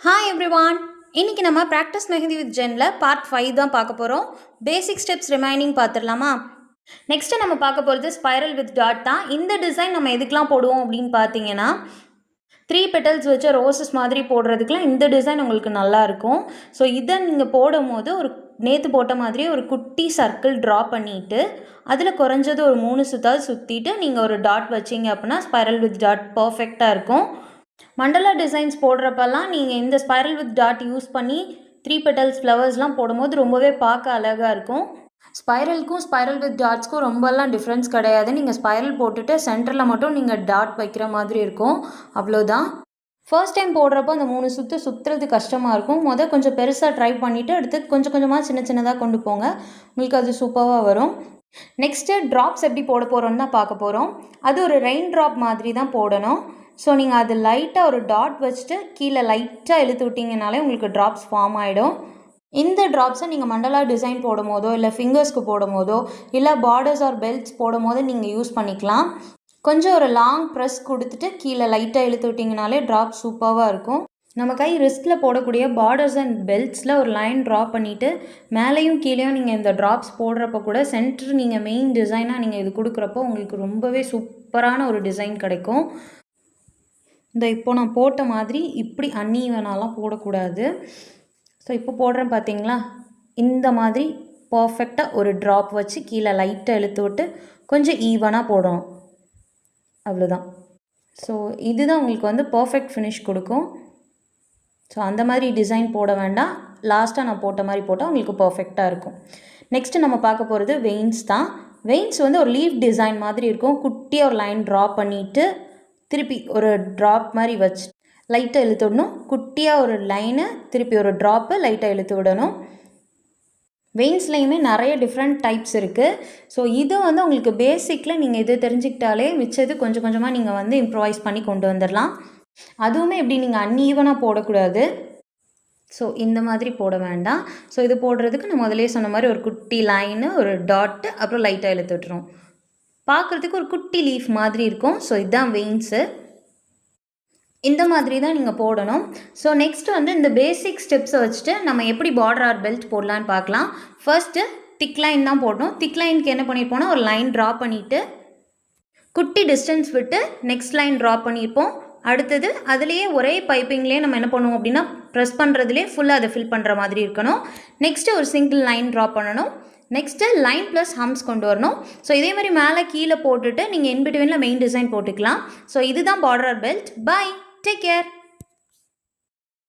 Hi everyone! இன்னைக்கு நம்ம practice mehndi with ஜென்ல part 5 தான் பார்க்க போகிறோம். பேசிக் ஸ்டெப்ஸ் ரிமைனிங் பார்த்துடலாமா? நெக்ஸ்ட்டு நம்ம பார்க்க போகிறது ஸ்பைரல் வித் டாட் தான். இந்த டிசைன் நம்ம எதுக்கெலாம் போடுவோம் அப்படின்னு பார்த்தீங்கன்னா 3 பெட்டல்ஸ் வச்ச ரோசஸ் மாதிரி போடுறதுக்குலாம் இந்த டிசைன் உங்களுக்கு நல்லாயிருக்கும். ஸோ இதை நீங்கள் போடும் போது நேற்று போட்ட மாதிரியே ஒரு குட்டி சர்க்கிள் ட்ரா பண்ணிவிட்டு அதில் குறைஞ்சது ஒரு 3 சுத்தாவது சுற்றிட்டு நீங்கள் ஒரு டாட் வச்சிங்க அப்படின்னா ஸ்பைரல் வித் டாட் பர்ஃபெக்டாக இருக்கும். மண்டலா டிசைன்ஸ் போடுறப்பெல்லாம் நீங்கள் இந்த ஸ்பைரல் வித் டாட் யூஸ் பண்ணி 3 பெட்டல்ஸ் ஃப்ளவர்ஸ்லாம் போடும்போது ரொம்பவே பார்க்க அழகாக இருக்கும். ஸ்பைரலுக்கும் ஸ்பைரல் வித் டாட்ஸ்க்கும் ரொம்பலாம் டிஃப்ரென்ஸ் கிடையாது. நீங்கள் ஸ்பைரல் போட்டுட்டு சென்டரில் மட்டும் நீங்கள் டாட் வைக்கிற மாதிரி இருக்கும், அவ்வளோதான். ஃபர்ஸ்ட் டைம் போடுறப்போ அந்த 3 சுற்றுறது கஷ்டமாக இருக்கும். கொஞ்சம் பெருசாக ட்ரை பண்ணிவிட்டு அடுத்து கொஞ்சம் கொஞ்சமாக சின்ன சின்னதாக கொண்டு போங்க, உங்களுக்கு அது சூப்பராக வரும். நெக்ஸ்ட்டு ட்ராப்ஸ் எப்படி போட போகிறோன்னு தான் பார்க்க போகிறோம். அது ஒரு ரெயின் ட்ராப் மாதிரி தான் போடணும். ஸோ நீங்கள் அது லைட்டாக ஒரு டாட் வச்சுட்டு கீழே லைட்டாக இழுத்து விட்டிங்கனாலே உங்களுக்கு ட்ராப்ஸ் ஃபார்ம் ஆகிடும். இந்த ட்ராப்ஸை நீங்கள் மண்டலா டிசைன் போடும் போதோ இல்லை ஃபிங்கர்ஸ்க்கு போடும் போதோ இல்லை பார்டர்ஸ் ஆர் பெல்ட்ஸ் போடும் போது நீங்கள் யூஸ் பண்ணிக்கலாம். கொஞ்சம் ஒரு லாங் ப்ரெஸ் கொடுத்துட்டு கீழே லைட்டாக இழுத்து விட்டிங்கனாலே ட்ராப் சூப்பராக இருக்கும். நம்ம கை ரிஸ்ட்டில் போடக்கூடிய பார்டர்ஸ் அண்ட் பெல்ட்ஸில் ஒரு லைன் ட்ரா பண்ணிவிட்டு மேலேயும் கீழேயும் நீங்கள் இந்த ட்ராப்ஸ் போடுறப்போ கூட சென்டர் நீங்கள் மெயின் டிசைனாக நீங்கள் இது கொடுக்குறப்போ உங்களுக்கு ரொம்பவே சூப்பரான ஒரு டிசைன் கிடைக்கும். இப்போ நான் போட்ட மாதிரி இப்படி அன்ஈவனாலாம் போடக்கூடாது. ஸோ இப்போ போடுறேன் பார்த்தீங்களா, இந்த மாதிரி பர்ஃபெக்டாக ஒரு ட்ராப் வச்சு கீழே லைட்டாக இழுத்து விட்டு கொஞ்சம் ஈவனாக போடணும், அவ்வளோதான். ஸோ இதுதான் உங்களுக்கு பர்ஃபெக்ட் ஃபினிஷ் கொடுக்கும். ஸோ அந்த மாதிரி டிசைன் போட வேண்டாம், லாஸ்ட்டாக நான் போட்ட மாதிரி போட்டால் உங்களுக்கு பர்ஃபெக்டாக இருக்கும். நெக்ஸ்ட்டு நம்ம பார்க்க போகிறது வெயின்ஸ் தான். வெயின்ஸ் ஒரு லீஃப் டிசைன் மாதிரி இருக்கும். குட்டியாக ஒரு லைன் ட்ரா பண்ணிவிட்டு திருப்பி ஒரு ட்ராப் மாதிரி வச்சு லைட்டாக இழுத்து விடணும். குட்டியாக ஒரு லைனை திருப்பி ஒரு ட்ராப்பு லைட்டாக இழுத்து விடணும். வெயின்ஸ்லேயுமே நிறைய டிஃப்ரெண்ட் டைப்ஸ் இருக்குது. ஸோ இது உங்களுக்கு பேசிக்கில் நீங்கள் இது தெரிஞ்சுக்கிட்டாலே மிச்சது கொஞ்சம் கொஞ்சமாக நீங்கள் இம்ப்ரவைஸ் பண்ணி கொண்டு வந்துடலாம். அதுவுமே எப்படி நீங்கள் அன்ஈவனாக போடக்கூடாது. ஸோ இந்த மாதிரி போட வேண்டாம். ஸோ இது போடுறதுக்கு நான் முதலே சொன்ன மாதிரி ஒரு குட்டி லைனு, ஒரு டாட்டு, அப்புறம் லைட்டாக இழுத்து விட்டுரும். பார்க்குறதுக்கு ஒரு குட்டி லீஃப் மாதிரி இருக்கும். ஸோ இதுதான் வெயின்ஸு. இந்த மாதிரி தான் நீங்கள் போடணும். ஸோ நெக்ஸ்ட்டு இந்த பேசிக் ஸ்டெப்ஸை வச்சுட்டு நம்ம எப்படி பார்டர் ஆர் பெல்ட் போடலான்னு பார்க்கலாம். ஃபர்ஸ்ட்டு திக் லைன் தான் போடணும். திக் லைனுக்கு என்ன பண்ணியிருப்போம்னா ஒரு லைன் ட்ரா பண்ணிவிட்டு குட்டி டிஸ்டன்ஸ் விட்டு நெக்ஸ்ட் லைன் ட்ரா பண்ணியிருப்போம். அடுத்தது அதுலேயே ஒரே பைப்பிங்லேயே நம்ம என்ன பண்ணுவோம் அப்படின்னா ப்ரெஸ் பண்ணுறதுலேயே ஃபுல்லாக அதை ஃபில் பண்ணுற மாதிரி இருக்கணும். நெக்ஸ்ட்டு ஒரு சிங்கிள் லைன் ட்ரா பண்ணணும். நெக்ஸ்ட்டு லைன் ப்ளஸ் ஹம்ஸ் கொண்டு வரணும். ஸோ இதே மாதிரி மேலே கீழே போட்டுட்டு நீங்கள் இன்பிட்வீனில் மெயின் டிசைன் போட்டுக்கலாம். ஸோ இதுதான் border belt. Bye, take care.